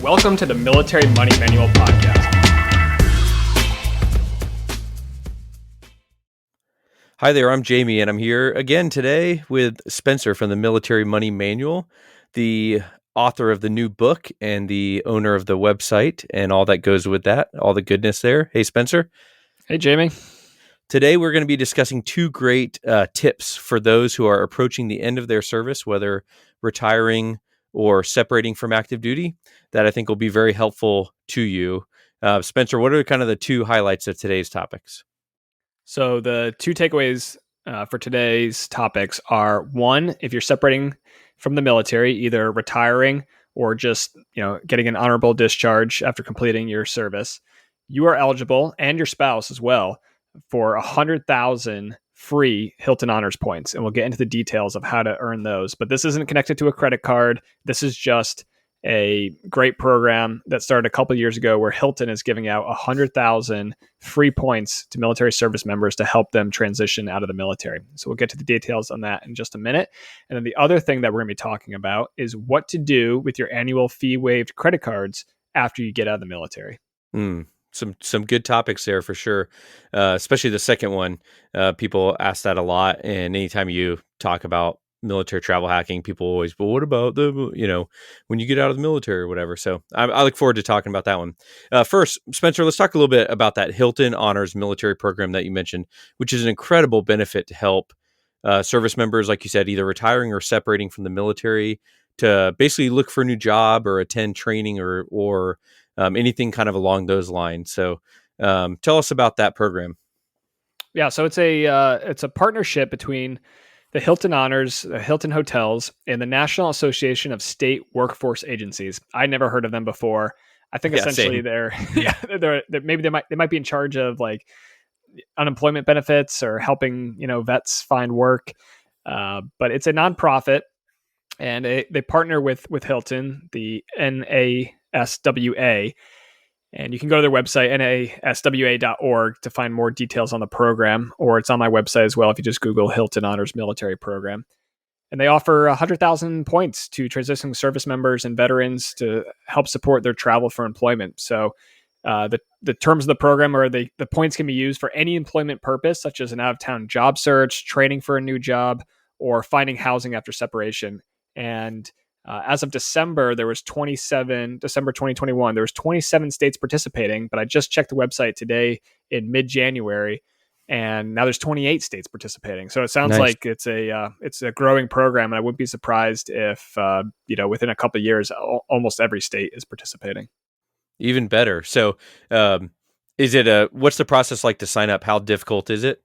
Welcome to the Military Money Manual Podcast. Hi there, I'm Jamie, and I'm here again today with Spencer from the Military Money Manual, the author of the new book and the owner of the website and all that goes with that, all the goodness there. Hey, Spencer. Hey, Jamie. Today, we're going to be discussing two great tips for those who are approaching the end of their service, whether retiring or separating from active duty, that I think will be very helpful to you. Spencer, what are kind of the two highlights of today's topics? So the two takeaways for today's topics are, one, if you're separating from the military, either retiring or just getting an honorable discharge after completing your service, you are eligible, and your spouse as well, for 100,000 free Hilton Honors points. And we'll get into the details of how to earn those. But this isn't connected to a credit card. This is just a great program that started a couple of years ago where Hilton is giving out 100,000 free points to military service members to help them transition out of the military. So we'll get to the details on that in just a minute. And then the other thing that we're going to be talking about is what to do with your annual fee waived credit cards after you get out of the military. Some good topics there for sure, especially the second one. People ask that a lot, and anytime you talk about military travel hacking, people always, but what about when you get out of the military or whatever? So I look forward to talking about that one. First, Spencer, let's talk a little bit about that Hilton Honors Military Program that you mentioned, which is an incredible benefit to help service members, like you said, either retiring or separating from the military, to basically look for a new job or attend training or anything kind of along those lines. So tell us about that program. Yeah, so it's a partnership between the Hilton Honors, the Hilton Hotels, and the National Association of State Workforce Agencies. I never heard of them before. I think essentially they're maybe they might be in charge of like unemployment benefits or helping vets find work. But it's a nonprofit, and they partner with Hilton, the NASWA. And you can go to their website, naswa.org, to find more details on the program, or it's on my website as well if you just Google Hilton Honors Military Program. And they offer 100,000 points to transitioning service members and veterans to help support their travel for employment. So the terms of the program are the points can be used for any employment purpose, such as an out-of-town job search, training for a new job, or finding housing after separation. And as of December 2021, there was 27 states participating, but I just checked the website today in mid-January, and now there's 28 states participating. So it sounds like it's a growing program, and I wouldn't be surprised if within a couple of years, almost every state is participating. Even better. So what's the process like to sign up? How difficult is it?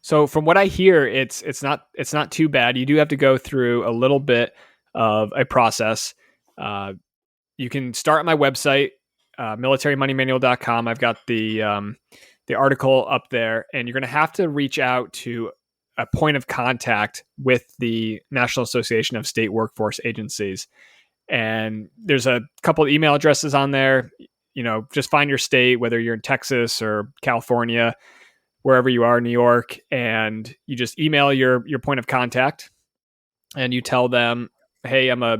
So from what I hear, it's not too bad. You do have to go through a little bit of a process. You can start at my website, militarymoneymanual.com. I've got the article up there, and you're going to have to reach out to a point of contact with the National Association of State Workforce Agencies. And there's a couple of email addresses on there. Just find your state, whether you're in Texas or California, wherever you are, New York, and you just email your point of contact, and you tell them, hey, I'm a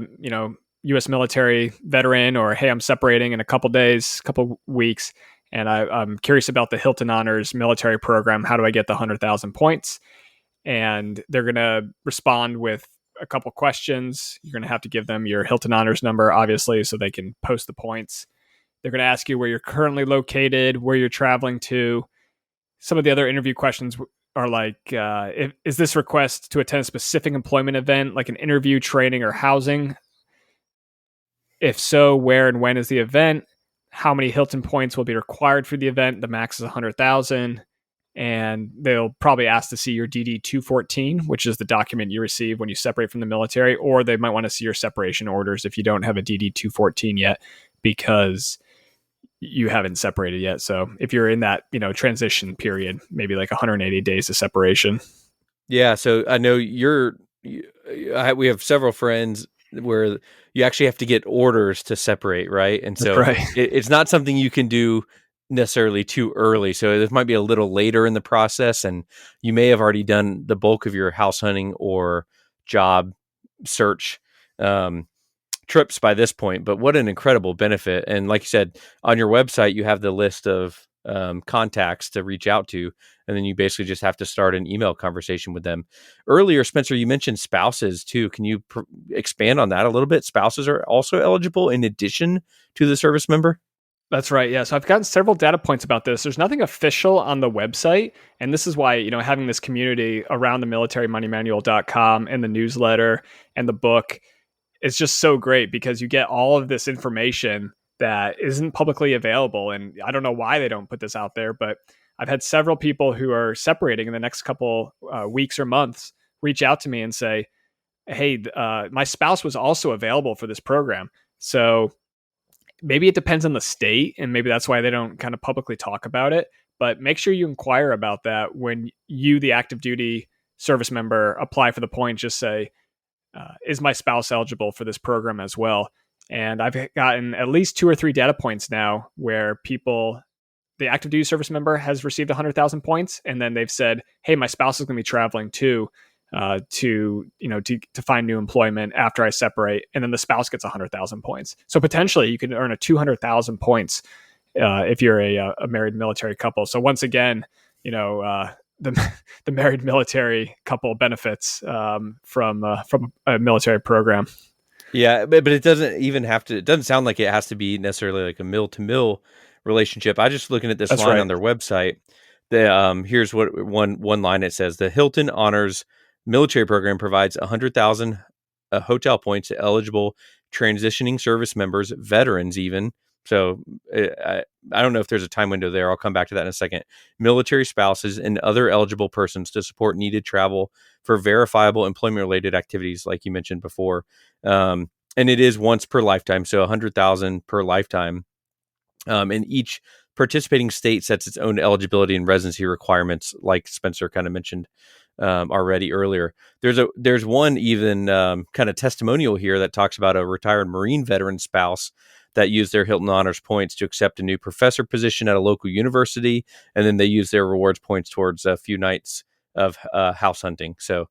U.S. military veteran, or hey, I'm separating in a couple weeks, and I'm curious about the Hilton Honors Military Program. How do I get the 100,000 points? And they're going to respond with a couple questions. You're going to have to give them your Hilton Honors number, obviously, so they can post the points. They're going to ask you where you're currently located, where you're traveling to. Some of the other interview questions are like, is this request to attend a specific employment event, like an interview, training, or housing? If so, where and when is the event? How many Hilton points will be required for the event? The max is 100,000. And they'll probably ask to see your DD-214, which is the document you receive when you separate from the military, or they might want to see your separation orders if you don't have a DD-214 yet, because you haven't separated yet. So if you're in that, transition period, maybe like 180 days of separation. Yeah. So I know we have several friends where you actually have to get orders to separate, right? And so it's not something you can do necessarily too early. So this might be a little later in the process, and you may have already done the bulk of your house hunting or job search trips by this point, but what an incredible benefit. And like you said, on your website, you have the list of contacts to reach out to, and then you basically just have to start an email conversation with them. Earlier, Spencer, you mentioned spouses too. Can you expand on that a little bit? Spouses are also eligible in addition to the service member? That's right. Yeah. So I've gotten several data points about this. There's nothing official on the website. And this is why, having this community around the militarymoneymanual.com and the newsletter and the book is just so great, because you get all of this information that isn't publicly available. And I don't know why they don't put this out there, but I've had several people who are separating in the next couple weeks or months reach out to me and say, hey, my spouse was also available for this program. So maybe it depends on the state, and maybe that's why they don't kind of publicly talk about it. But make sure you inquire about that when you, the active duty service member, apply for the point. Just say, is my spouse eligible for this program as well? And I've gotten at least 2 or 3 data points now where the active duty service member has received 100,000 points, and then they've said, hey, my spouse is going to be traveling too, to find new employment after I separate, and then the spouse gets 100,000 points. So potentially you can earn a 200,000 points if you're a married military couple. So once again, the married military couple benefits from a military program. Yeah, but it doesn't even have to. It doesn't sound like it has to be necessarily like a mill to mill relationship. I just looking at this line on their website. Here's what one line it says: the Hilton Honors Military Program provides 100,000 hotel points to eligible transitioning service members, veterans even. So I don't know if there's a time window there. I'll come back to that in a second. Military spouses and other eligible persons to support needed travel for verifiable employment-related activities, like you mentioned before. And it is once per lifetime, so 100,000 per lifetime. And each participating state sets its own eligibility and residency requirements, like Spencer kind of mentioned already earlier. There's one even kind of testimonial here that talks about a retired Marine veteran spouse that used their Hilton Honors points to accept a new professor position at a local university, and then they use their rewards points towards a few nights of house hunting. So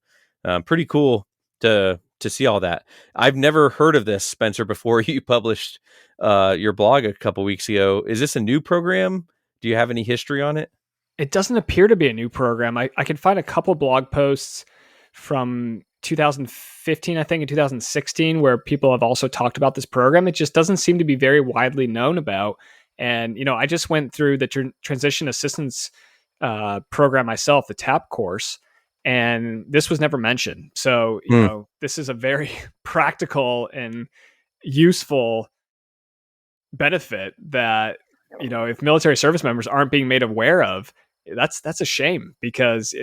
pretty cool to see all that. I've never heard of this, Spencer, before you published your blog a couple weeks ago. Is this a new program? Do you have any history on it? It doesn't appear to be a new program. I can find a couple blog posts from 2015, I think, and 2016, where people have also talked about this program. It just doesn't seem to be very widely known about. And, I just went through the transition assistance program myself, the TAP course, and this was never mentioned. So, this is a very practical and useful benefit that, if military service members aren't being made aware of, that's a shame, because,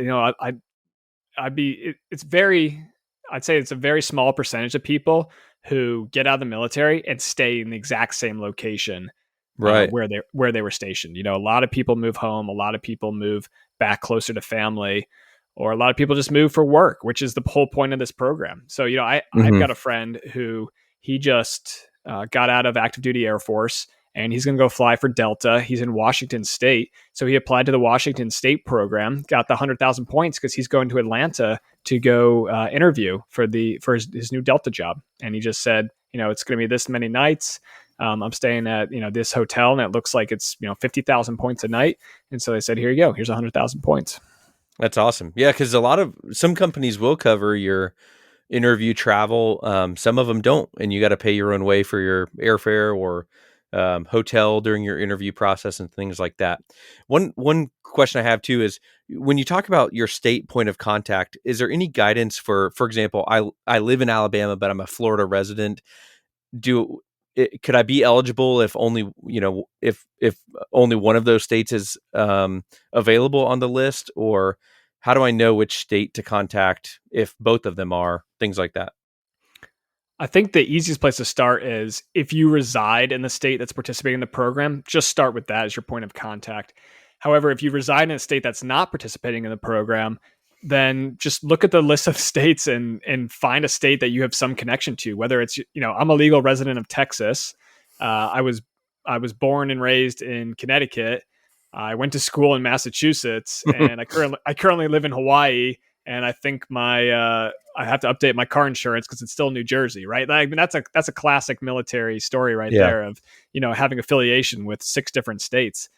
I'd say it's a very small percentage of people who get out of the military and stay in the exact same location, right, where they were stationed. A lot of people move home, a lot of people move back closer to family, or a lot of people just move for work, which is the whole point of this program. So, I've got a friend who he just got out of active duty Air Force, and he's going to go fly for Delta. He's in Washington State. So he applied to the Washington State program, got the 100,000 points because he's going to Atlanta to go interview for his new Delta job. And he just said, it's going to be this many nights. I'm staying at, this hotel, and it looks like it's, 50,000 points a night. And so they said, here you go. Here's 100,000 points. That's awesome. Yeah, because some companies will cover your interview travel. Some of them don't, and you got to pay your own way for your airfare or hotel during your interview process and things like that. One question I have too is, when you talk about your state point of contact, is there any guidance for example, I live in Alabama, but I'm a Florida resident. Could I be eligible if only, if only one of those states is available on the list, or how do I know which state to contact if both of them are, things like that? I think the easiest place to start is if you reside in the state that's participating in the program, just start with that as your point of contact. However, if you reside in a state that's not participating in the program, then just look at the list of states and find a state that you have some connection to, whether it's, I'm a legal resident of Texas. I was born and raised in Connecticut. I went to school in Massachusetts, and I currently live in Hawaii. and I think I have to update my car insurance because it's still New Jersey, right? I mean, that's a classic military story right Yeah. there of, having affiliation with 6 different states.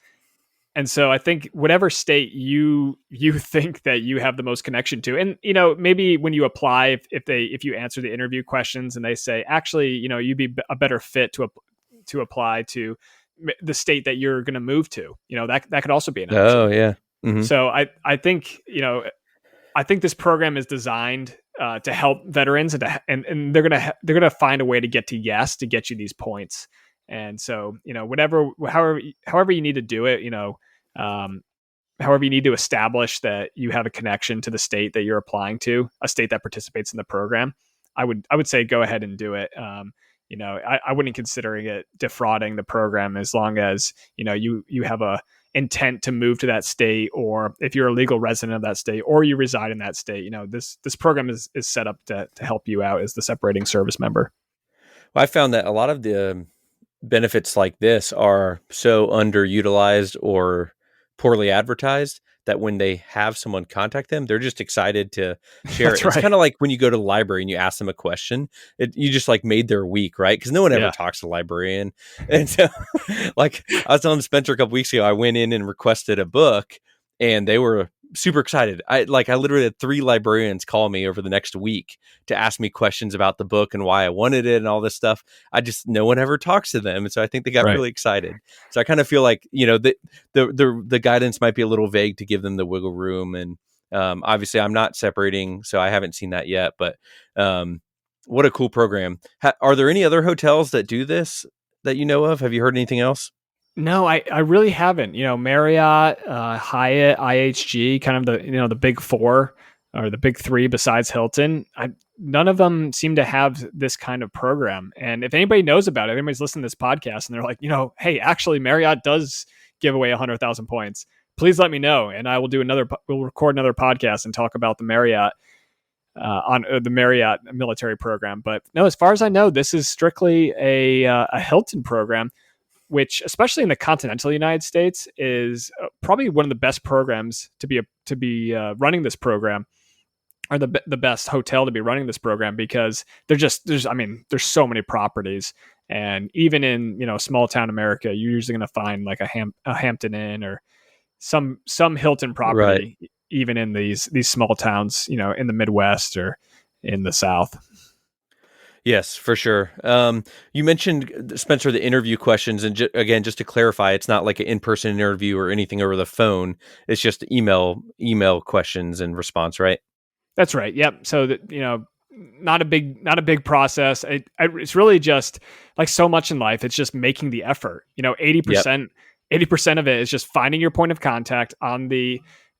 And so I think whatever state you think that you have the most connection to, and maybe when you apply, if you answer the interview questions and they say, actually, you'd be a better fit to apply to the state that you're going to move to, that could also be an option. Oh yeah. Mm-hmm. So I think I think this program is designed to help veterans, and they're gonna find a way to get to yes to get you these points. And so however you need to do it, however you need to establish that you have a connection to the state that you're applying to, a state that participates in the program, I would say go ahead and do it. I wouldn't consider it defrauding the program as long as you have a intent to move to that state, or if you're a legal resident of that state or you reside in that state. This program is set up to help you out as the separating service member. Well, I found that a lot of the benefits like this are so underutilized or poorly advertised that when they have someone contact them, they're just excited to share it. It's kind of like when you go to the library and you ask them a question, you just like made their week, right? Because no one ever talks to the librarian. And so like I was telling Spencer a couple weeks ago, I went in and requested a book and they were super excited. I literally had 3 librarians call me over the next week to ask me questions about the book and why I wanted it and all this stuff. No one ever talks to them. And so I think they got really excited. So I kind of feel like, the guidance might be a little vague to give them the wiggle room. And obviously I'm not separating, so I haven't seen that yet, but what a cool program. Are there any other hotels that do this that you know of? Have you heard anything else? No, I really haven't. Marriott, Hyatt, IHG, kind of the big 4 or the big 3 besides Hilton. None of them seem to have this kind of program. And if anybody knows about it, anybody's listening to this podcast and they're like, hey, actually Marriott does give away 100,000 points. Please let me know, and I will we'll record another podcast and talk about the Marriott on the Marriott military program. But no, as far as I know, this is strictly a Hilton program, which, especially in the continental United States, is probably one of the best programs to be running this program, or the best hotel to be running this program, because there's so many properties, and even in small town America, you're usually going to find like a Hampton Inn or some Hilton property, even in these small towns, in the Midwest or in the South. Yes, for sure. You mentioned, Spencer, the interview questions. And again, just to clarify, it's not like an in-person interview or anything over the phone. It's just email questions and response, right? That's right. Yep. So that, not a big process. It's really just like so much in life. It's just making the effort. 80% of it is just finding your point of contact on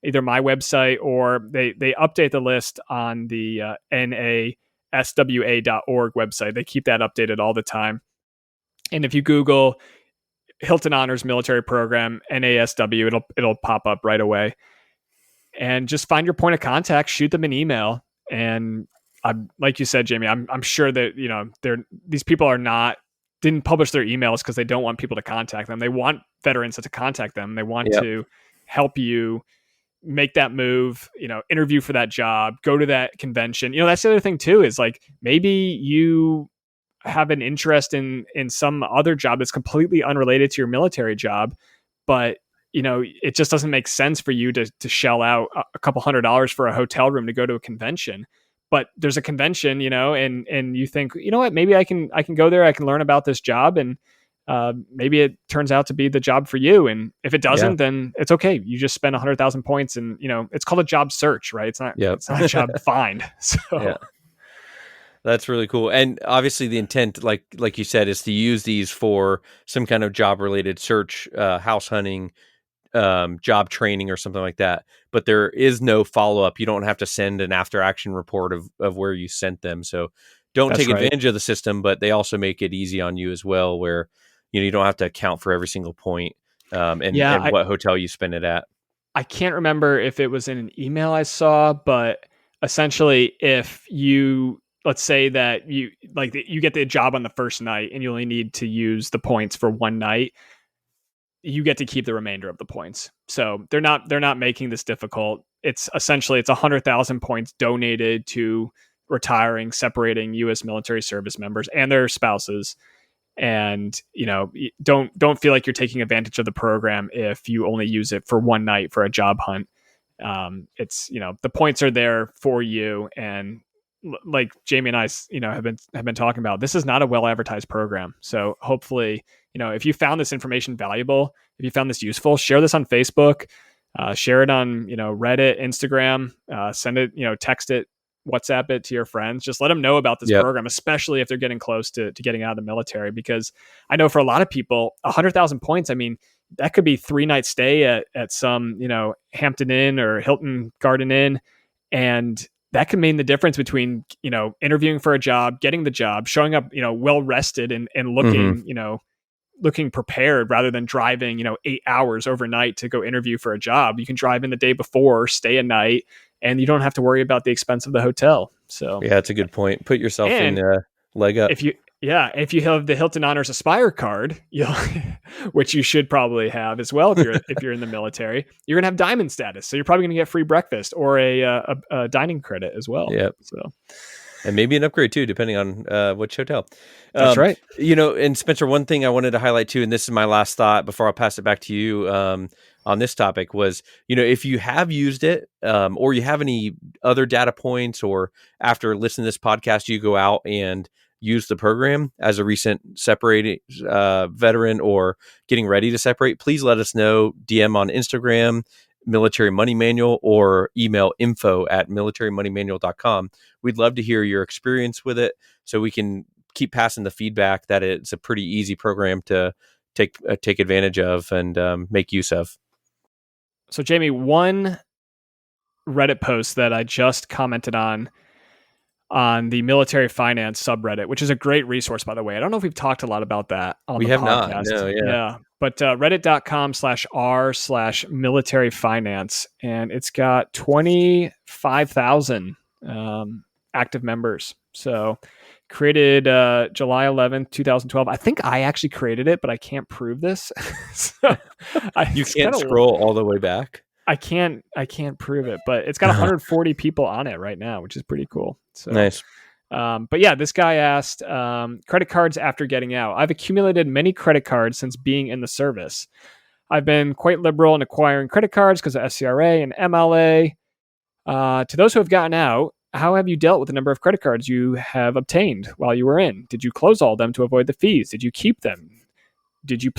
either my website, or they update the list on the NASWA.org website. They keep that updated all the time. And if you Google Hilton Honors Military Program, NASW, it'll pop up right away. And just find your point of contact, shoot them an email. And like you said, Jamie, I'm sure that, these people didn't publish their emails because they don't want people to contact them. They want veterans to contact them. They want to help you make that move, interview for that job, go to that convention. That's the other thing too, is like, maybe you have an interest in some other job that's completely unrelated to your military job, but it just doesn't make sense for you to shell out a couple $100 for a hotel room to go to a convention. But there's a convention, and you think, what, maybe I can go there. I can learn about this job, and maybe it turns out to be the job for you. And if it doesn't, then it's okay. You just spend 100,000 points, and it's called a job search, right? It's not a job find. So that's really cool. And obviously the intent, like you said, is to use these for some kind of job related search, house hunting, job training or something like that. But there is no follow-up. You don't have to send an after action report of where you sent them. So don't take advantage of the system, but they also make it easy on you as well, where you don't have to account for every single point and what hotel you spend it at. I can't remember if it was in an email I saw, but essentially, if let's say that you get the job on the first night and you only need to use the points for one night, you get to keep the remainder of the points. So they're not making this difficult. it's essentially it's 100,000 points donated to retiring, separating U.S. military service members and their spouses. And don't feel like you're taking advantage of the program if you only use it for one night for a job hunt. It's the points are there for you, and like Jamie and I have been talking about, this is not a well advertised program. So hopefully, if you found this information valuable, if you found this useful, share this on Facebook, share it on Reddit, Instagram, send it, text it, WhatsApp it to your friends. Just let them know about this program, especially if they're getting close to getting out of the military. Because I know for a lot of people, 100,000 points, I mean, that could be 3-night stay at some, Hampton Inn or Hilton Garden Inn. And that can mean the difference between, interviewing for a job, getting the job, showing up, well rested and looking, looking prepared rather than driving, 8 hours overnight to go interview for a job. You can drive in the day before, stay a night, and you don't have to worry about the expense of the hotel. So yeah, that's a good point. Put yourself in leg up. If you have the Hilton Honors Aspire card, which you should probably have as well if you're in the military, you're gonna have diamond status. So you're probably gonna get free breakfast or a dining credit as well. Yeah. So. And maybe an upgrade too, depending on which hotel. That's right. And Spencer, one thing I wanted to highlight too, and this is my last thought before I'll pass it back to you on this topic was, if you have used it or you have any other data points, or after listening to this podcast, you go out and use the program as a recent separating veteran or getting ready to separate, please let us know. DM on Instagram, Military Money Manual, or email info@militarymoneymanual.com. We'd love to hear your experience with it so we can keep passing the feedback that it's a pretty easy program to take advantage of and make use of. So Jamie, one Reddit post that I just commented on the military finance subreddit, which is a great resource, by the way. I don't know if we've talked a lot about that on the podcast. Not. No, yeah. But reddit.com/r/military finance, and it's got 25,000 active members. So created July 11th, 2012. I think I actually created it, but I can't prove this. You can't scroll all the way back. I can't prove it, but it's got 140 people on it right now, which is pretty cool. So nice. But yeah, this guy asked, credit cards after getting out. I've accumulated many credit cards since being in the service. I've been quite liberal in acquiring credit cards because of SCRA and MLA. To those who have gotten out, how have you dealt with the number of credit cards you have obtained while you were in? Did you close all of them to avoid the fees? Did you keep them? Did you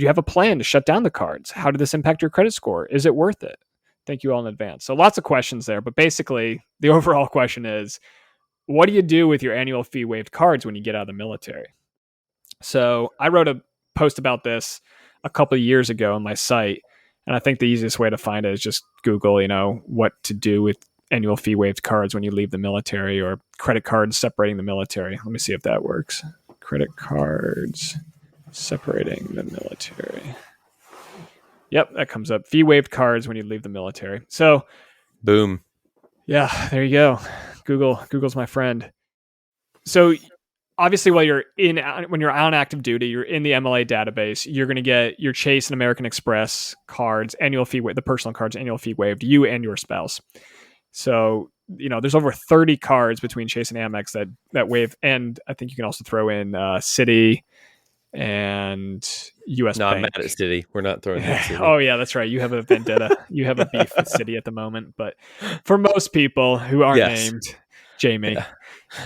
have a plan to shut down the cards? How did this impact your credit score? Is it worth it? Thank you all in advance. So lots of questions there, but basically the overall question is, what do you do with your annual fee waived cards when you get out of the military? So I wrote a post about this a couple of years ago on my site, and I think the easiest way to find it is just Google, what to do with annual fee waived cards when you leave the military, or credit cards separating the military. Let me see if that works. Credit cards separating the military. Yep, that comes up. Fee waived cards when you leave the military. So, boom. Yeah, there you go. Google's my friend. So, obviously, when you're on active duty, you're in the MLA database. You're going to get your Chase and American Express cards, annual fee, the personal cards, annual fee waived, you and your spouse. So, there's over 30 cards between Chase and Amex that waive, and I think you can also throw in Citi and U.S. No, Bank. I'm mad at Citi. We're not throwing that Citi. Oh yeah, that's right. You have a vendetta. You have a beef with Citi at the moment. But for most people who aren't named Jamie,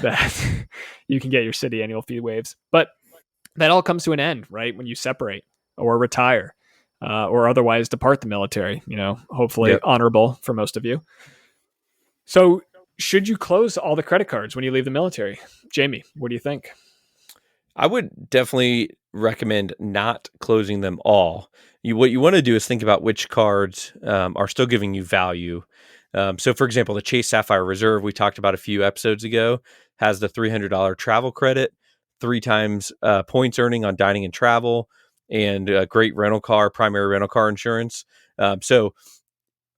that you can get your Citi annual fee waives. But that all comes to an end, right? When you separate or retire or otherwise depart the military. Hopefully honorable for most of you. So should you close all the credit cards when you leave the military? Jamie, what do you think? I would definitely recommend not closing them all. What you want to do is think about which cards are still giving you value. So, for example, the Chase Sapphire Reserve we talked about a few episodes ago has the $300 travel credit, 3 times points earning on dining and travel, and great primary rental car insurance. So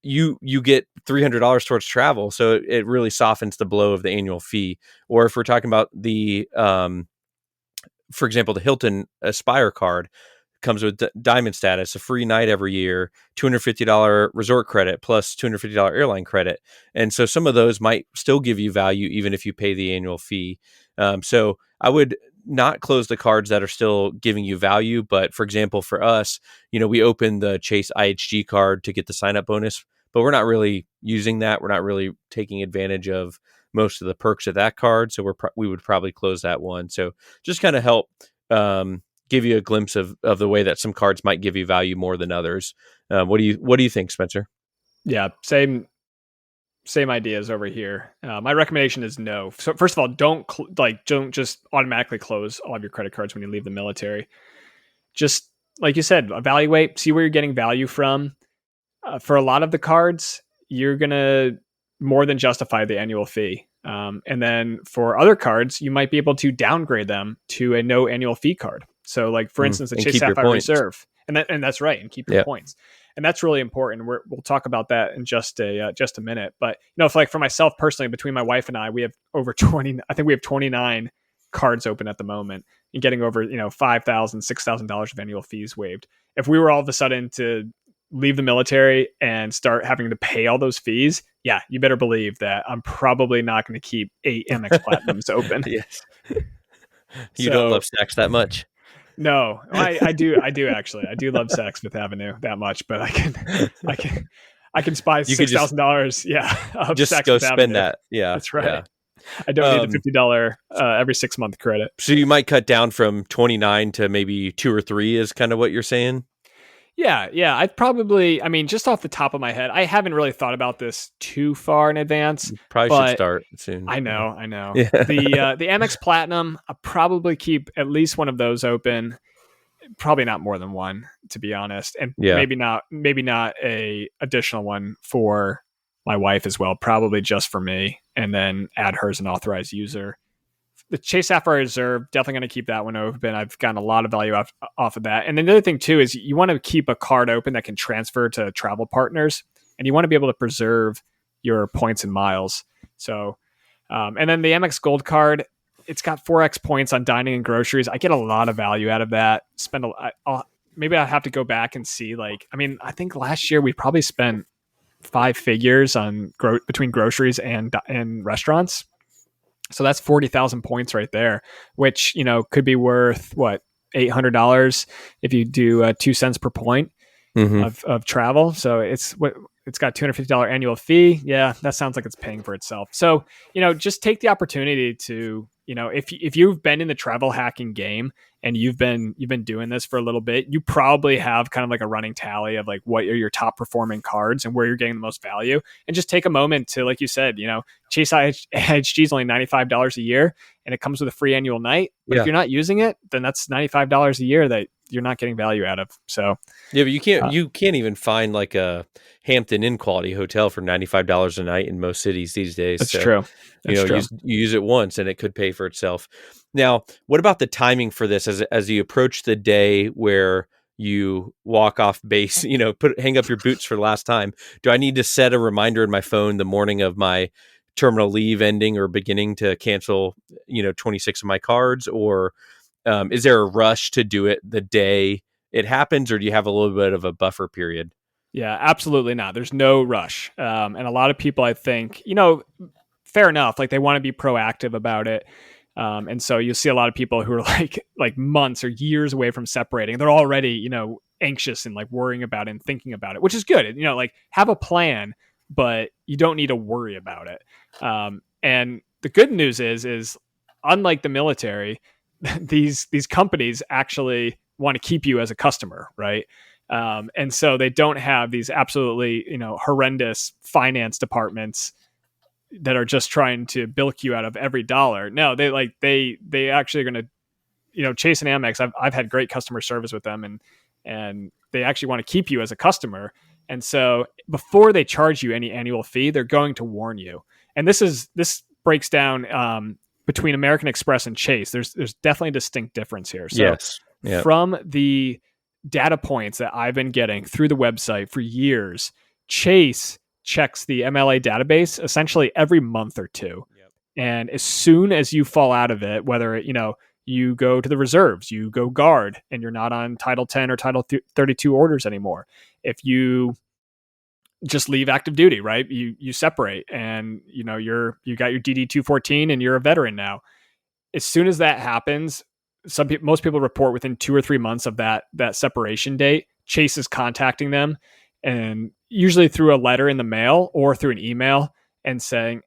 you get $300 towards travel, so it really softens the blow of the annual fee. Or if we're talking about the for example, the Hilton Aspire card, comes with diamond status, a free night every year, $250 resort credit plus $250 airline credit. And so some of those might still give you value even if you pay the annual fee. So I would not close the cards that are still giving you value. But for example, for us, we opened the Chase IHG card to get the sign up bonus, but we're not really using that. We're not really taking advantage of most of the perks of that card. So we would probably close that one. So just kind of help give you a glimpse of the way that some cards might give you value more than others. What do you think, Spencer? Yeah, same ideas over here. My recommendation is no. So first of all, don't just automatically close all of your credit cards when you leave the military. Just like you said, evaluate, see where you're getting value from. For a lot of the cards, you're gonna more than justify the annual fee. And then for other cards, you might be able to downgrade them to a no annual fee card. So like for instance, the Chase Sapphire Reserve, and that's right, and keep your points. And that's really important. We'll talk about that in just a minute. But if like for myself personally, between my wife and I, we have over 20. I think we have 29 cards open at the moment, and getting over $5,000, $6,000 of annual fees waived. If we were all of a sudden to leave the military and start having to pay all those fees, yeah, you better believe that I'm probably not going to keep 8 Amex Platinums open. Yes, you don't love Saks that much. No, I do actually. I do love Saks Fifth Avenue that much, but I can spy $6,000. Yeah, just Saks go Fifth spend Avenue. that. Yeah, that's right. Yeah. I don't need the $50 every 6 month credit. So you might cut down from 29 to maybe 2 or 3 is kind of what you're saying. Yeah. I'd probably, just off the top of my head, I haven't really thought about this too far in advance. You probably should start soon. I know. Yeah. The Amex Platinum, I'll probably keep at least one of those open. Probably not more than one, to be honest. And maybe not a additional one for my wife as well. Probably just for me, and then add her as an authorized user. The Chase Sapphire Reserve, definitely going to keep that one open. I've gotten a lot of value off of that. And then the other thing too is you want to keep a card open that can transfer to travel partners, and you want to be able to preserve your points and miles. So, and then the Amex Gold card, it's got 4x points on dining and groceries. I get a lot of value out of that. Maybe I'll have to go back and see. I think last year we probably spent 5 figures on between groceries and restaurants. So that's 40,000 points right there, which, could be worth $800 if you do 2 cents per point of travel. So it's got $250 annual fee. Yeah, that sounds like it's paying for itself. So, just take the opportunity to, if you've been in the travel hacking game and you've been doing this for a little bit, you probably have kind of like a running tally of like what are your top performing cards and where you're getting the most value. And just take a moment to, like you said, Chase IHG is only $95 a year and it comes with a free annual night. But if you're not using it, then that's $95 a year that you're not getting value out of. So yeah, but you can't even find like a Hampton Inn quality hotel for $95 a night in most cities these days. That's true. You use it once and it could pay for itself. Now, what about the timing for this as you approach the day where you walk off base, hang up your boots for the last time? Do I need to set a reminder in my phone the morning of my terminal leave ending or beginning to cancel, 26 of my cards? Or is there a rush to do it the day it happens, or do you have a little bit of a buffer period? Yeah, absolutely not. There's no rush. And a lot of people, I think, fair enough. Like they want to be proactive about it. And so you'll see a lot of people who are like months or years away from separating. They're already, anxious and like worrying about it and thinking about it, which is good. Like have a plan, but you don't need to worry about it. And the good news is unlike the military, these companies actually want to keep you as a customer, right? And so they don't have these absolutely, horrendous finance departments that are just trying to bilk you out of every dollar. No, they actually are going to, Chase and Amex. I've had great customer service with them, and they actually want to keep you as a customer. And so before they charge you any annual fee, they're going to warn you. And this breaks down between American Express and Chase. There's definitely a distinct difference here. So yes. Yep. From the data points that I've been getting through the website for years, Chase checks the MLA database essentially every month or two. Yep. And as soon as you fall out of it, whether, you you go to the reserves, you go guard, and you're not on Title 10 or Title 32 orders anymore. If you just leave active duty, right? You separate, and you got your DD 214 and you're a veteran now. As soon as that happens, most people report within 2 or 3 months of that separation date, Chase is contacting them, and usually through a letter in the mail or through an email, and saying,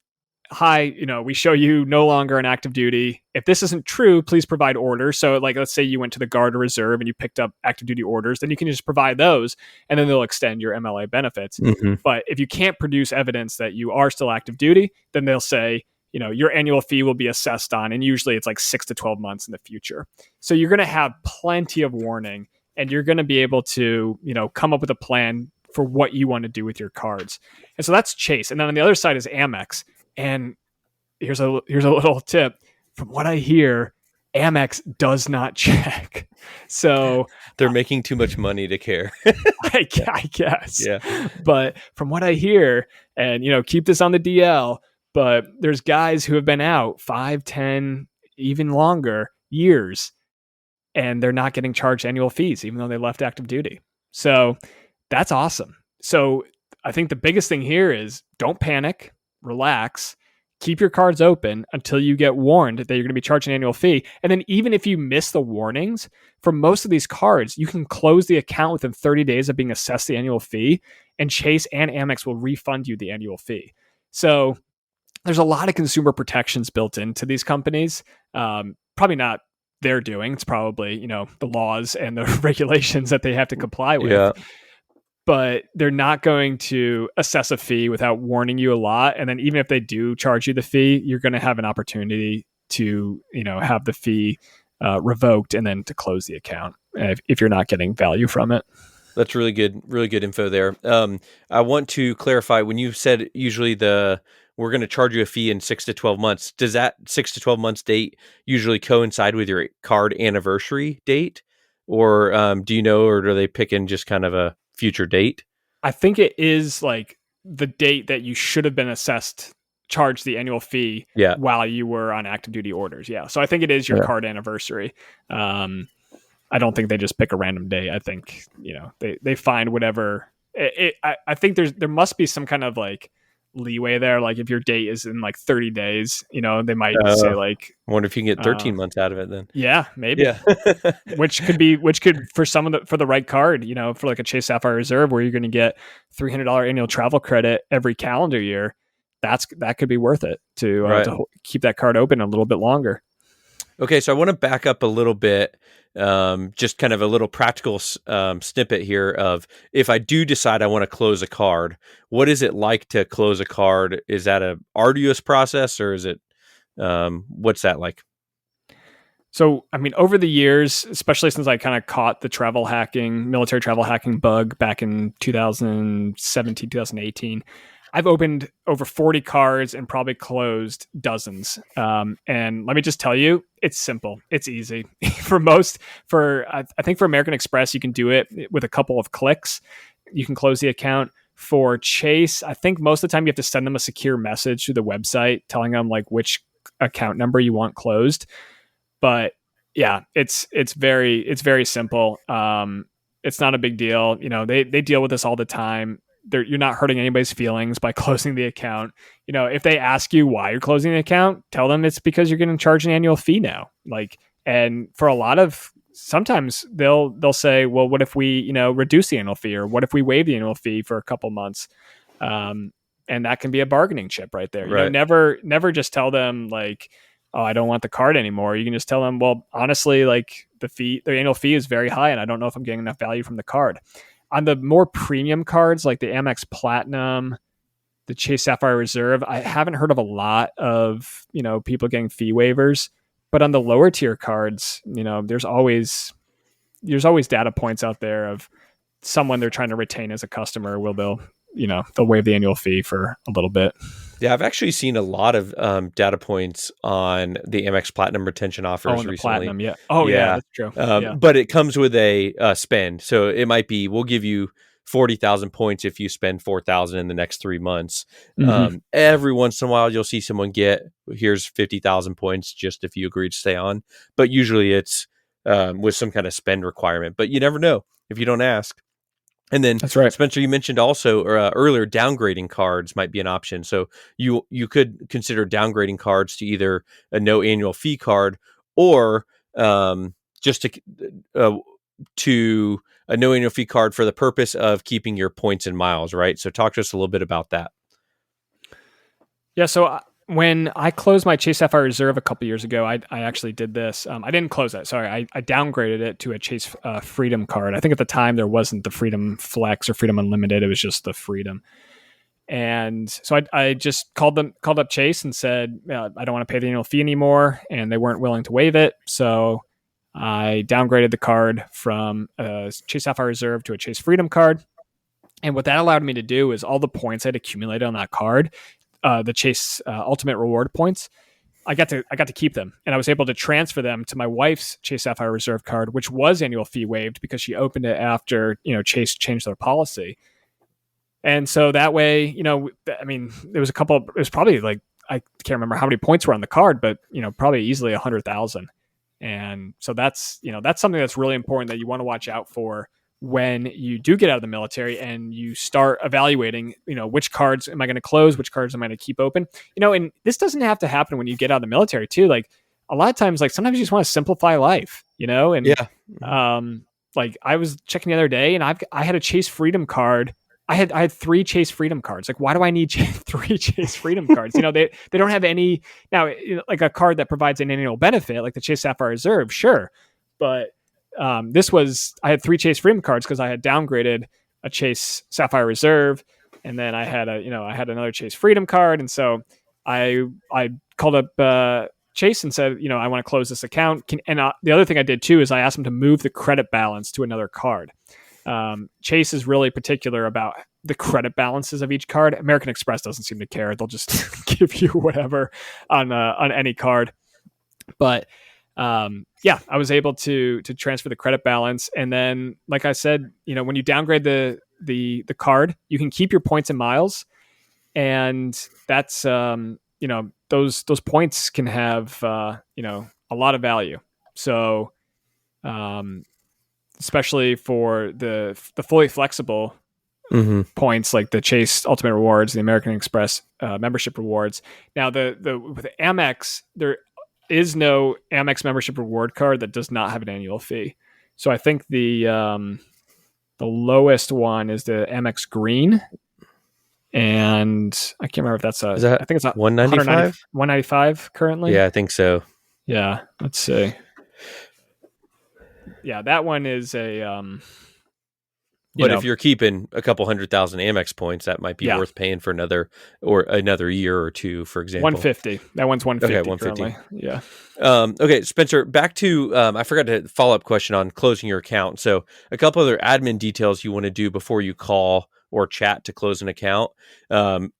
hi, we show you no longer on active duty. If this isn't true, please provide orders. So like, let's say you went to the Guard or Reserve and you picked up active duty orders, then you can just provide those, and then they'll extend your MLA benefits. Mm-hmm. But if you can't produce evidence that you are still active duty, then they'll say, your annual fee will be assessed on, and usually it's like 6 to 12 months in the future. So you're going to have plenty of warning, and you're going to be able to, come up with a plan for what you want to do with your cards. And so that's Chase. And then on the other side is Amex. And here's a little tip. From what I hear, Amex does not check. So they're making too much money to care. I guess. Yeah. But from what I hear, and keep this on the DL, but there's guys who have been out 5, 10, even longer years, and they're not getting charged annual fees, even though they left active duty. So that's awesome. So I think the biggest thing here is don't panic. Relax, keep your cards open until you get warned that you're going to be charged an annual fee. And then even if you miss the warnings, for most of these cards, you can close the account within 30 days of being assessed the annual fee, and Chase and Amex will refund you the annual fee. So there's a lot of consumer protections built into these companies. Probably not they're doing. It's probably, the laws and the regulations that they have to comply with. Yeah. But they're not going to assess a fee without warning you a lot. And then even if they do charge you the fee, you're going to have an opportunity to, have the fee revoked and then to close the account if you're not getting value from it. That's really good info there. I want to clarify, when you said usually we're going to charge you a fee in 6 to 12 months, does that 6 to 12 months date usually coincide with your card anniversary date? Or do you know, or do they pick in just kind of a future date? I think it is like the date that you should have been charged the annual fee while you were on active duty orders. Yeah. So I think it is your card anniversary. I don't think they just pick a random day. I think, they find whatever. I think there must be some kind of like leeway there. Like if your date is in like 30 days, they might say like, I wonder if you can get 13 months out of it then. Yeah, maybe. Yeah. which could for for the right card, for like a Chase Sapphire Reserve where you're going to get $300 annual travel credit every calendar year. That could be worth it to keep that card open a little bit longer. Okay. So I want to back up a little bit. Just kind of a little practical snippet here of, if I do decide I want to close a card, what is it like to close a card? Is that a arduous process, or is it, what's that like? So, I mean, over the years, especially since I kind of caught the military travel hacking bug back in 2017, 2018, I've opened over 40 cards and probably closed dozens. And let me just tell you, it's simple. It's easy. I think for American Express, you can do it with a couple of clicks. You can close the account. For Chase, I think most of the time you have to send them a secure message through the website telling them like which account number you want closed. But yeah, it's very simple. It's not a big deal. They deal with this all the time. You're not hurting anybody's feelings by closing the account. If they ask you why you're closing the account, tell them it's because you're getting charged an annual fee now. And for a lot of, sometimes they'll say, well, what if we, reduce the annual fee, or what if we waive the annual fee for a couple months? And that can be a bargaining chip right there. Right. Never just tell them like, oh, I don't want the card anymore. You can just tell them, well, honestly, like the annual fee is very high and I don't know if I'm getting enough value from the card. On the more premium cards, like the Amex Platinum, the Chase Sapphire Reserve, I haven't heard of a lot of, people getting fee waivers. But on the lower tier cards, there's always data points out there of someone they're trying to retain as a customer. They'll waive the annual fee for a little bit. Yeah, I've actually seen a lot of data points on the Amex Platinum retention offers recently. Platinum, yeah. Oh, yeah, that's true. But it comes with a spend. So it might be, we'll give you 40,000 points if you spend 4,000 in the next 3 months. Mm-hmm. Every once in a while, you'll see someone get, here's 50,000 points just if you agree to stay on. But usually it's with some kind of spend requirement. But you never know if you don't ask. And then, That's right. Spencer, you mentioned also earlier, downgrading cards might be an option. So you could consider downgrading cards to either a no annual fee card or just to a no annual fee card for the purpose of keeping your points and miles, right? So talk to us a little bit about that. Yeah. So when I closed my Chase Sapphire Reserve a couple years ago, I actually did this. I didn't close it. Sorry. I downgraded it to a Chase Freedom card. I think at the time there wasn't the Freedom Flex or Freedom Unlimited. It was just the Freedom. And so I just called up Chase and said, I don't want to pay the annual fee anymore. And they weren't willing to waive it. So I downgraded the card from a Chase Sapphire Reserve to a Chase Freedom card. And what that allowed me to do is all the points I'd accumulated on that card, the Chase Ultimate Reward points, I got to keep them, and I was able to transfer them to my wife's Chase Sapphire Reserve card, which was annual fee waived because she opened it after Chase changed their policy. And so that way, there was it was probably like, I can't remember how many points were on the card, but probably easily 100,000. And so that's something that's really important that you want to watch out for when you do get out of the military and you start evaluating, which cards am I going to close? Which cards am I going to keep open? And this doesn't have to happen when you get out of the military too. Like a lot of times, like sometimes you just want to simplify life, and yeah. Like I was checking the other day and I had a Chase Freedom card. I had 3 Chase Freedom cards. Like, why do I need 3 Chase Freedom cards? They don't have any now, like a card that provides an annual benefit, like the Chase Sapphire Reserve, sure. But I had 3 Chase Freedom cards because I had downgraded a Chase Sapphire Reserve, and then I had another Chase Freedom card, and so I called up Chase and said, I want to close this account. The other thing I did too is I asked him to move the credit balance to another card. Chase is really particular about the credit balances of each card. American Express doesn't seem to care. They'll just give you whatever on any card. But I was able to transfer the credit balance. And then, like I said, when you downgrade the card, you can keep your points and miles. And that's, those points can have, a lot of value. So, especially for the fully flexible points like the Chase Ultimate Rewards, the American Express membership rewards. Now, with the Amex, there is no Amex membership reward card that does not have an annual fee. So I think the lowest one is the Amex Green, and I can't remember if that's I think it's 195. 195 currently. Yeah, I think so. Yeah, let's see. Yeah, that one is a. But if you're keeping a couple 100,000 Amex points, that might be worth paying for another year or two, for example. 150. That one's 150. Okay, 150. Currently. Yeah. Okay, Spencer, back to, I forgot to follow up question on closing your account. So a couple other admin details you want to do before you call or chat to close an account.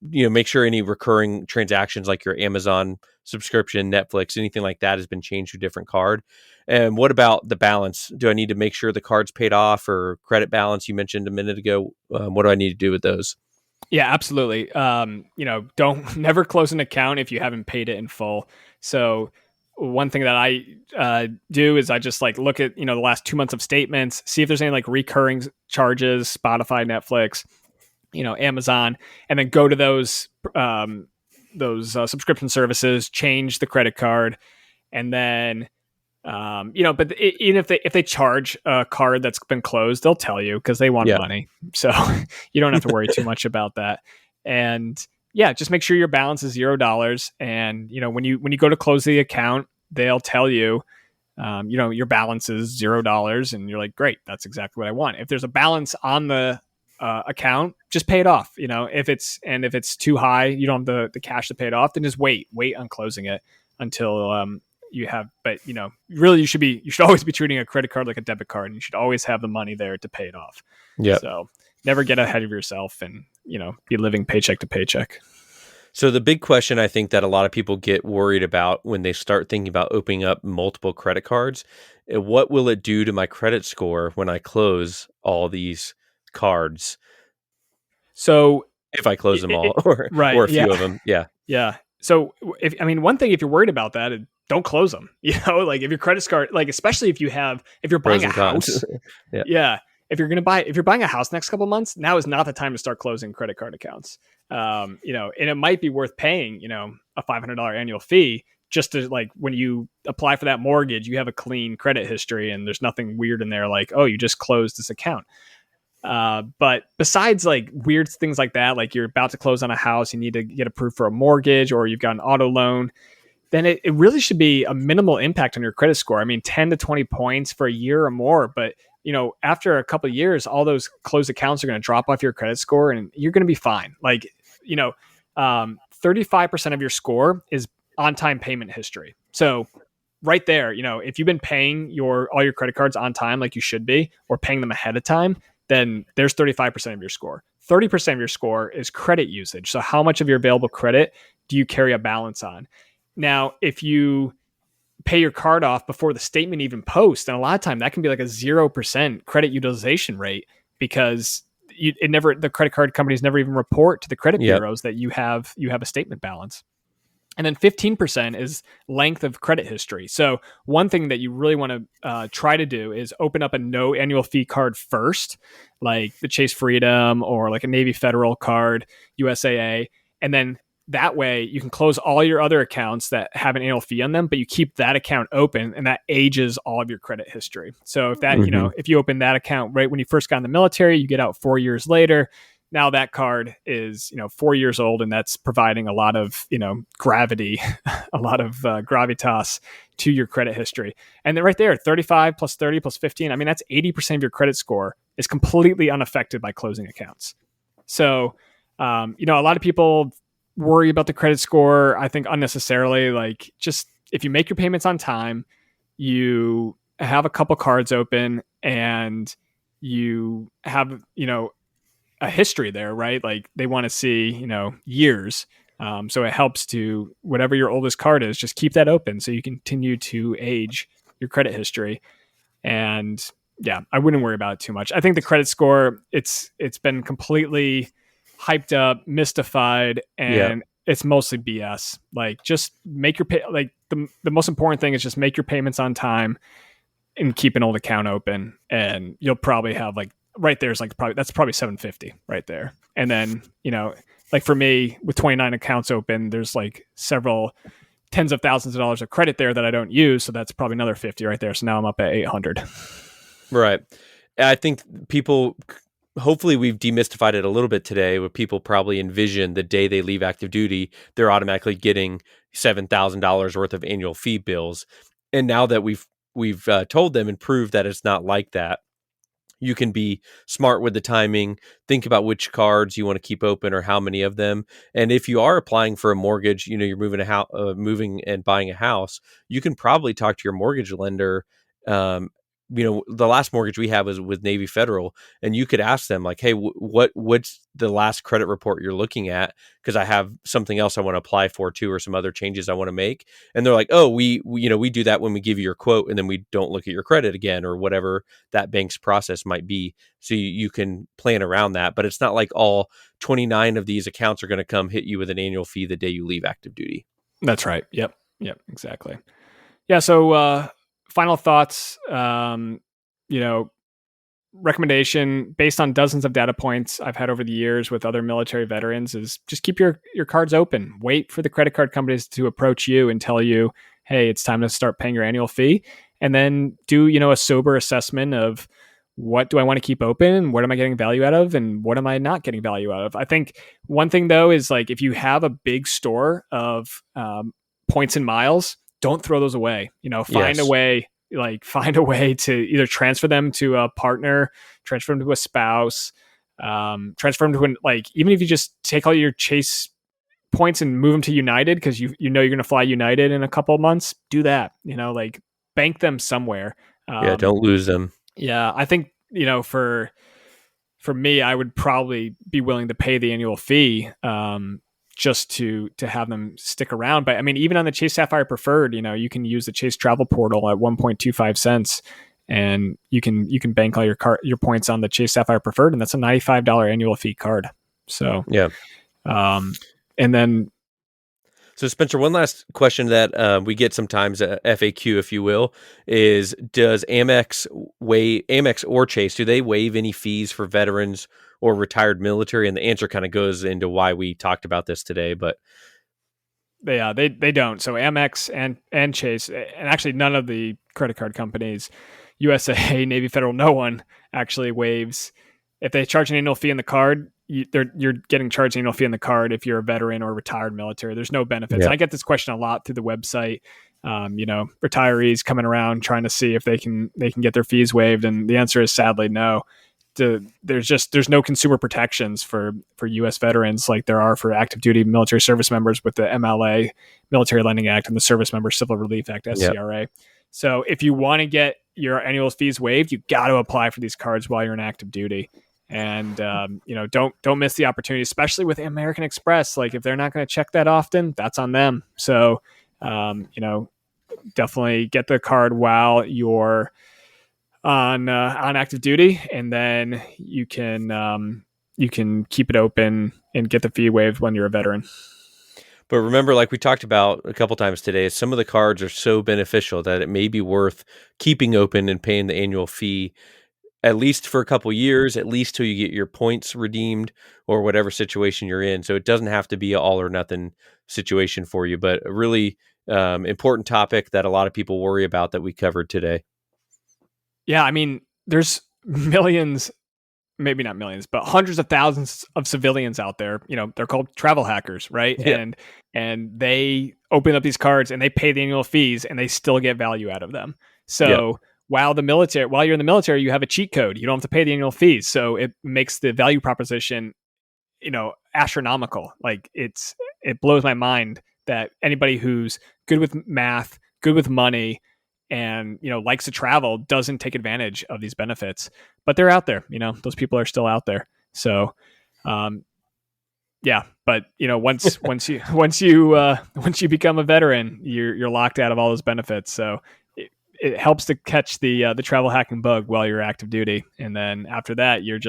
Make sure any recurring transactions like your Amazon subscription, Netflix, anything like that has been changed to a different card. And what about the balance? Do I need to make sure the card's paid off, or credit balance you mentioned a minute ago? What do I need to do with those? Yeah, absolutely. Don't never close an account if you haven't paid it in full. So one thing that I do is I just look at, the last 2 months of statements, see if there's any recurring charges, Spotify, Netflix, Amazon, and then go to those subscription services, change the credit card, and then but even if they charge a card that's been closed, they'll tell you because they want money. So you don't have to worry too much about that. And just make sure your balance is $0. And when you go to close the account, they'll tell you, your balance is $0, and you're like, great, that's exactly what I want. If there's a balance on the account, just pay it off. If it's too high, you don't have the cash to pay it off, then just wait on closing it until you have. But really, you should always be treating a credit card like a debit card, and you should always have the money there to pay it off. Yeah. So never get ahead of yourself and be living paycheck to paycheck. So the big question I think that a lot of people get worried about when they start thinking about opening up multiple credit cards, what will it do to my credit score when I close all these cards So if I close them all right. or a Yeah. few of them. Yeah. Yeah. So one thing, if you're worried about that, don't close them. Like if your credit card, like especially if you're buying Pros a and cons. house, Yeah. yeah. If you're buying a house next couple months, now is not the time to start closing credit card accounts. And it might be worth paying, a $500 annual fee just to, like, when you apply for that mortgage, you have a clean credit history and there's nothing weird in there, like, oh, you just closed this account. But besides like weird things like that, like you're about to close on a house, you need to get approved for a mortgage, or you've got an auto loan, then it really should be a minimal impact on your credit score. I mean, 10 to 20 points for a year or more. But, after a couple of years, all those closed accounts are going to drop off your credit score and you're going to be fine. Like, 35% of your score is on-time payment history. So right there, if you've been paying all your credit cards on time, like you should be, or paying them ahead of time, then there's 35% of your score. 30% of your score is credit usage. So how much of your available credit do you carry a balance on? Now, if you pay your card off before the statement even posts, and a lot of time that can be like a 0% credit utilization rate, because the credit card companies never even report to the credit bureaus that you have a statement balance. And then 15% is length of credit history. So one thing that you really want to try to do is open up a no annual fee card first, like the Chase Freedom or like a Navy Federal card, USAA. And then that way you can close all your other accounts that have an annual fee on them, but you keep that account open and that ages all of your credit history. So if that, if you open that account right when you first got in the military, you get out 4 years later. Now that card is, 4 years old, and that's providing a lot of, gravity, a lot of gravitas to your credit history. And then right there, 35 plus 30 plus 15, I mean, that's 80% of your credit score is completely unaffected by closing accounts. So, a lot of people worry about the credit score, I think unnecessarily. Like, just if you make your payments on time, you have a couple cards open, and you have, a history there, right? Like they want to see, years. So it helps to, whatever your oldest card is, just keep that open so you continue to age your credit history. And yeah, I wouldn't worry about it too much. I think the credit score, it's been completely hyped up, mystified, and it's mostly BS. Like, just make your the most important thing is just make your payments on time and keep an old account open, and you'll probably have right there's that's probably 750 right there. And then, like for me with 29 accounts open, there's like several tens of thousands of dollars of credit there that I don't use. So that's probably another 50 right there. So now I'm up at 800. Right. I think hopefully we've demystified it a little bit today, where people probably envision the day they leave active duty, they're automatically getting $7,000 worth of annual fee bills. And now that we've told them and proved that it's not like that, you can be smart with the timing, think about which cards you want to keep open or how many of them. And if you are applying for a mortgage, you're moving and buying a house, you can probably talk to your mortgage lender. The last mortgage we have was with Navy Federal, and you could ask them like, hey, what's the last credit report you're looking at? Because I have something else I want to apply for too, or some other changes I want to make. And they're like, oh, we do that when we give you your quote, and then we don't look at your credit again, or whatever that bank's process might be. So you can plan around that, but it's not like all 29 of these accounts are going to come hit you with an annual fee the day you leave active duty. That's right. Yep. Exactly. Yeah. So, final thoughts, recommendation based on dozens of data points I've had over the years with other military veterans is just keep your cards open. Wait for the credit card companies to approach you and tell you, hey, it's time to start paying your annual fee. And then do, a sober assessment of what do I want to keep open? What am I getting value out of? And what am I not getting value out of? I think one thing though is like, if you have a big store of points and miles, don't throw those away. Find a way to either transfer them to a partner, transfer them to a spouse, transfer them to even if you just take all your Chase points and move them to United, because you're going to fly United in a couple of months, do that. Bank them somewhere. Don't lose them. Yeah, I think for me, I would probably be willing to pay the annual fee. Just to have them stick around. But I mean, even on the Chase Sapphire Preferred, you can use the Chase Travel Portal at 1.25 cents and you can bank all your points on the Chase Sapphire Preferred, and that's a $95 annual fee card. So yeah. And then, so Spencer, one last question that we get sometimes, FAQ, if you will, is does Amex or Chase, do they waive any fees for veterans or retired military? And the answer kind of goes into why we talked about this today, but they don't. So Amex and Chase, and actually none of the credit card companies, USA, Navy Federal, no one actually waives. If they charge an annual fee in the card, you're getting charged an annual fee in the card if you're a veteran or retired military. There's no benefits. Yeah. And I get this question a lot through the website. Retirees coming around trying to see if they can get their fees waived, and the answer is sadly no. There's no consumer protections for U.S. veterans like there are for active duty military service members with the MLA, Military Lending Act, and the Service Member Civil Relief Act, SCRA. Yep. So if you want to get your annual fees waived, you got to apply for these cards while you're in active duty. And don't miss the opportunity, especially with American Express. Like if they're not going to check that often, that's on them. So definitely get the card while you're on active duty, and then you can keep it open and get the fee waived when you're a veteran. But remember, like we talked about a couple times today, some of the cards are so beneficial that it may be worth keeping open and paying the annual fee at least for a couple years, at least till you get your points redeemed or whatever situation you're in. So it doesn't have to be an all or nothing situation for you, but a really important topic that a lot of people worry about that we covered today. Yeah, I mean, there's millions, maybe not millions, but hundreds of thousands of civilians out there. They're called travel hackers, right? Yeah. And they open up these cards and they pay the annual fees and they still get value out of them. So yeah. While you're in the military, you have a cheat code. You don't have to pay the annual fees. So it makes the value proposition, astronomical. Like it blows my mind that anybody who's good with math, good with money, and likes to travel doesn't take advantage of these benefits. But they're out there. Those people are still out there. So yeah, but once you become a veteran, you're locked out of all those benefits. So it helps to catch the travel hacking bug while you're active duty, and then after that, you're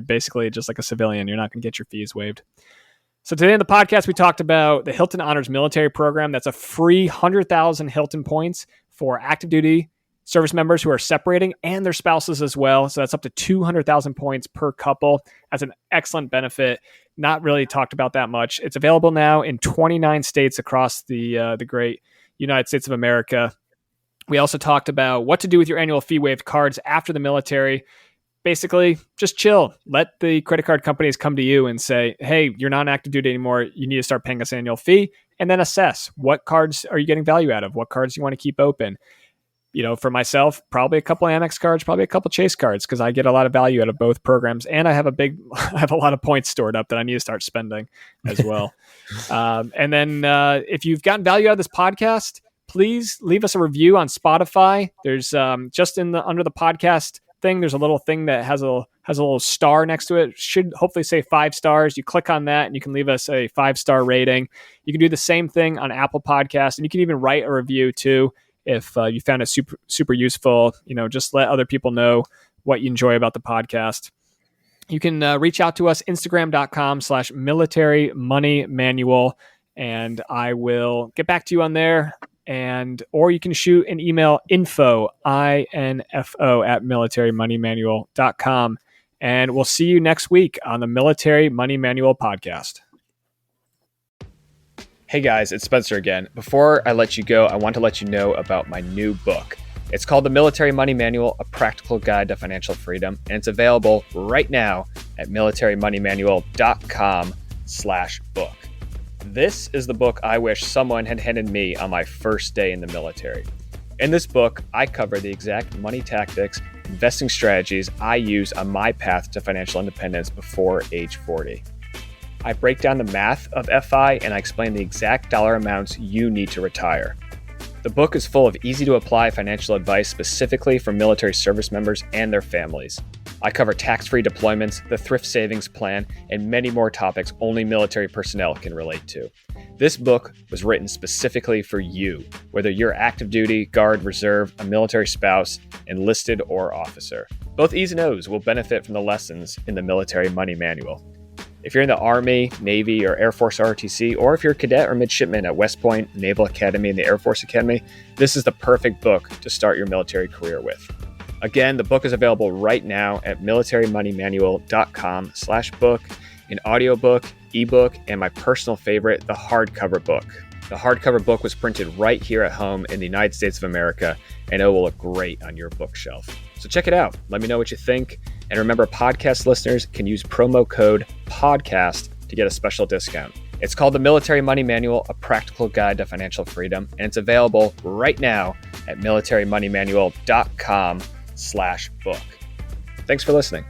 basically just like a civilian. You're not going to get your fees waived. So today in the podcast, we talked about the Hilton Honors Military Program. That's a free 100,000 Hilton points for active duty service members who are separating and their spouses as well. So that's up to 200,000 points per couple. That's an excellent benefit. Not really talked about that much. It's available now in 29 states across the great United States of America. We also talked about what to do with your annual fee waived cards after the military. Basically, just chill. Let the credit card companies come to you and say, hey, you're not on active duty anymore. You need to start paying us an annual fee, and then assess what cards are you getting value out of, what cards you want to keep open. For myself, probably a couple Amex cards, probably a couple Chase cards, because I get a lot of value out of both programs, and I have a lot of points stored up that I need to start spending as well. And then if you've gotten value out of this podcast, please leave us a review on Spotify. There's just under the podcast thing, there's a little thing that has a little star next to it. It should hopefully say 5 stars. You click on that and you can leave us a 5-star rating. You can do the same thing on Apple Podcasts, and you can even write a review too if you found it super, super useful. Just let other people know what you enjoy about the podcast. You can reach out to us, Instagram.com/military money manual, and I will get back to you on there. Or you can shoot an email, info @militarymoneymanual.com. And we'll see you next week on the Military Money Manual podcast. Hey guys, it's Spencer again. Before I let you go, I want to let you know about my new book. It's called The Military Money Manual, A Practical Guide to Financial Freedom, and it's available right now at militarymoneymanual.com/book. This is the book I wish someone had handed me on my first day in the military. In this book, I cover the exact money tactics, investing strategies I use on my path to financial independence before age 40. I break down the math of FI and I explain the exact dollar amounts you need to retire. The book is full of easy to apply financial advice specifically for military service members and their families. I cover tax-free deployments, the thrift savings plan, and many more topics only military personnel can relate to. This book was written specifically for you, whether you're active duty, guard, reserve, a military spouse, enlisted, or officer. Both E's and O's will benefit from the lessons in the Military Money Manual. If you're in the Army, Navy, or Air Force ROTC, or if you're a cadet or midshipman at West Point, Naval Academy, and the Air Force Academy, this is the perfect book to start your military career with. Again, the book is available right now at militarymoneymanual.com/book, an audiobook, ebook, and my personal favorite, the hardcover book. The hardcover book was printed right here at home in the United States of America, and it will look great on your bookshelf. So check it out. Let me know what you think. And remember, podcast listeners can use promo code PODCAST to get a special discount. It's called The Military Money Manual, A Practical Guide to Financial Freedom, and it's available right now at militarymoneymanual.com/book. Thanks for listening.